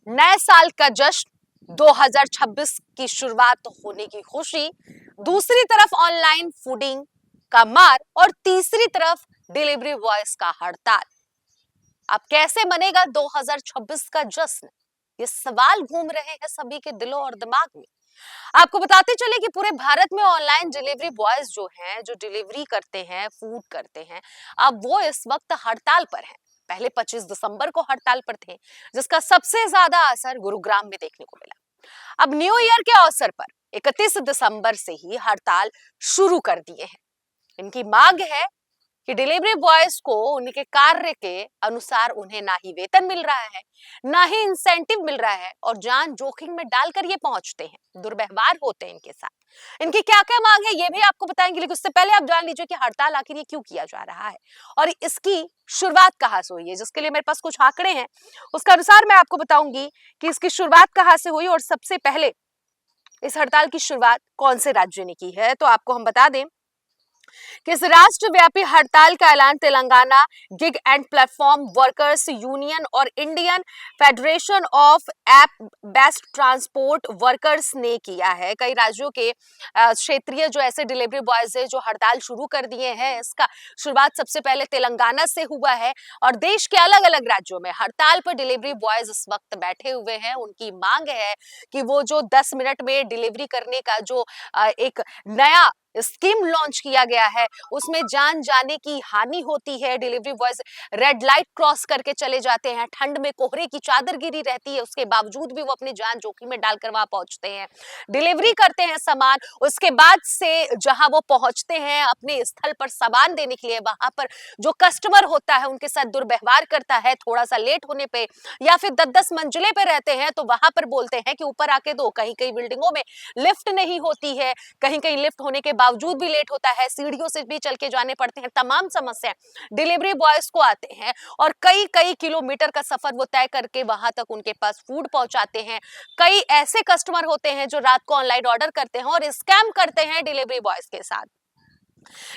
नए साल का जश्न, 2026 की शुरुआत होने की खुशी, दूसरी तरफ ऑनलाइन फूडिंग का मार और तीसरी तरफ डिलीवरी बॉयज का हड़ताल। अब कैसे मनेगा 2026 का जश्न? ये सवाल घूम रहे हैं सभी के दिलों और दिमाग में। आपको बताते चले कि पूरे भारत में ऑनलाइन डिलीवरी बॉयज जो हैं, जो डिलीवरी करते हैं, फूड करते हैं, अब वो इस वक्त हड़ताल पर हैं। पहले 25 दिसंबर को हड़ताल पर थे, जिसका सबसे ज्यादा असर गुरुग्राम में देखने को मिला। अब न्यू ईयर के अवसर पर 31 दिसंबर से ही हड़ताल शुरू कर दिए हैं। इनकी मांग है कि डिलीवरी बॉयज को उनके कार्य के अनुसार उन्हें ना ही वेतन मिल रहा है, ना ही इंसेंटिव मिल रहा है, और जान जोखिम में डालकर ये पहुंचते हैं, दुर्व्यवहार होते हैं इनके साथ। इनकी क्या क्या मांग है ये भी आपको बताएंगे, लेकिन उससे पहले आप जान लीजिए कि हड़ताल आखिर ये क्यों किया जा रहा है और इसकी शुरुआत कहां से हुई है, जिसके लिए मेरे पास कुछ आंकड़े हैं। उसके अनुसार मैं आपको बताऊंगी कि इसकी शुरुआत कहां से हुई और सबसे पहले इस हड़ताल की शुरुआत कौन से राज्य ने की है। तो आपको हम बता दें कि इस राष्ट्रव्यापी हड़ताल का ऐलान Telangana gig and platform workers union और Indian federation of app based transport workers ने किया है। कई राज्यों के क्षेत्रीय जो ऐसे डिलीवरी बॉयज है जो हड़ताल शुरू कर दिए हैं, इसका शुरुआत सबसे पहले तेलंगाना से हुआ है और देश के अलग अलग राज्यों में हड़ताल पर डिलीवरी बॉयज इस वक्त बैठे हुए हैं। उनकी मांग है कि वो जो 10 मिनट में डिलीवरी करने का जो एक नया स्कीम लॉन्च किया गया है, उसमें जान जाने की हानि होती है। Delivery boys red light cross करके चले जाते हैं, ठंड में कोहरे की चादर गिरी रहती है, उसके बावजूद भी वो अपनी जान जोखिम में डालकर वहां पहुंचते हैं, डिलीवरी करते हैं सामान। उसके बाद से जहां वो पहुंचते हैं अपने स्थल पर सामान देने के लिए, वहां पर जो कस्टमर होता है उनके साथ दुर्व्यवहार करता है। थोड़ा सा लेट होने पे या फिर 10-10 मंजिले पे रहते हैं तो वहां पर बोलते हैं कि ऊपर आके दो। कहीं कहीं बिल्डिंगों में लिफ्ट नहीं होती है, कहीं कहीं लिफ्ट होने के बावजूद भी लेट होता है, सीढ़ियों से भी चल के जाने पड़ते हैं। तमाम समस्याएं डिलीवरी बॉयज को आते हैं और कई कई किलोमीटर का सफर वो तय करके वहां तक उनके पास फूड पहुंचाते हैं। कई ऐसे कस्टमर होते हैं जो रात को ऑनलाइन ऑर्डर करते हैं और स्कैम करते हैं डिलीवरी बॉयज के साथ।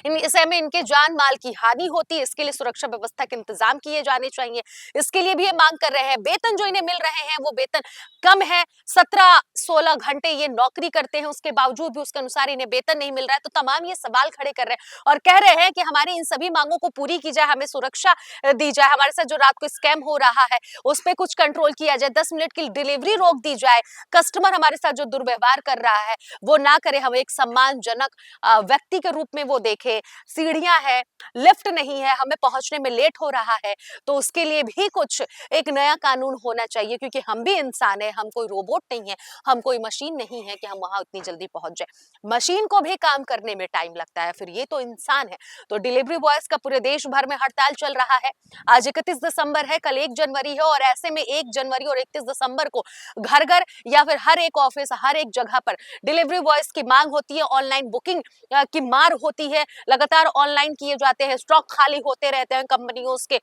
ऐसे में इनके जान माल की हानि होती है। इसके लिए सुरक्षा व्यवस्था के इंतजाम किए जाने चाहिए। इसके लिए भी ये मांग कर रहे हैं। वेतन जो इन्हें मिल रहे हैं वो वेतन कम है, 17-16 घंटे ये नौकरी करते हैं, उसके बावजूद भी उसके अनुसार इन्हें वेतन नहीं मिल रहा है। तो तमाम ये सवाल खड़े कर रहे हैं और कह रहे हैं कि हमारी इन सभी मांगों को पूरी की जाए, हमें सुरक्षा दी जाए, हमारे साथ जो रात को स्कैम हो रहा है उस पर कुछ कंट्रोल किया जाए, 10 मिनट की डिलीवरी रोक दी जाए, कस्टमर हमारे साथ जो दुर्व्यवहार कर रहा है वो ना करे, हमें एक सम्मानजनक व्यक्ति के रूप में वो देखे। सीढ़ियां है, लिफ्ट नहीं है, हमें पहुंचने में लेट हो रहा है, तो उसके लिए भी कुछ एक नया कानून होना चाहिए, क्योंकि हम भी इंसान है, हम कोई रोबोट नहीं है, हम कोई मशीन नहीं है कि हम वहां उतनी जल्दी पहुंच जाए। मशीन को भी काम करने में टाइम लगता है, फिर ये तो इंसान है। तो डिलीवरी बॉयज का पूरे देश भर में हड़ताल चल रहा है। आज 31 दिसंबर है, कल 1 जनवरी है और ऐसे में 1 जनवरी और 31 दिसंबर को घर घर या फिर हर एक ऑफिस, हर एक जगह पर डिलीवरी बॉयज की मांग होती है। ऑनलाइन बुकिंग की मार होती है, लगातार ऑनलाइन किए जाते हैं, स्टॉक खाली होते रहते हैं कंपनियों के।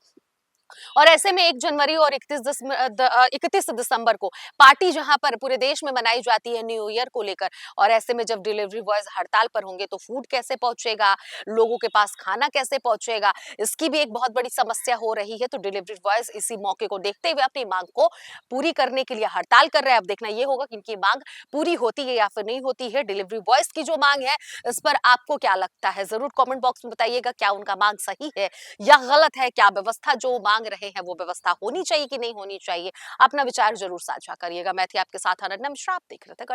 और ऐसे में 1 जनवरी और 31 दिसंबर को पार्टी जहां पर पूरे देश में मनाई जाती है न्यू ईयर को लेकर, और ऐसे में जब डिलीवरी बॉयज हड़ताल पर होंगे तो फूड कैसे पहुंचेगा, लोगों के पास खाना कैसे पहुंचेगा, इसकी भी एक बहुत बड़ी समस्या हो रही है। तो डिलीवरी बॉयज इसी मौके को देखते हुए अपनी मांग को पूरी करने के लिए हड़ताल कर रहे हैं। अब देखना ये होगा कि इनकी मांग पूरी होती है या फिर नहीं होती है। डिलीवरी बॉयज की जो मांग है इस पर आपको क्या लगता है, जरूर कमेंट बॉक्स में बताइएगा। क्या उनका मांग सही है या गलत है? क्या व्यवस्था जो मांग रहे हैं वो व्यवस्था होनी चाहिए कि नहीं होनी चाहिए? अपना विचार जरूर साझा करिएगा। मैं थी आपके साथ अनन्या मिश्रा, आप देख रहे थे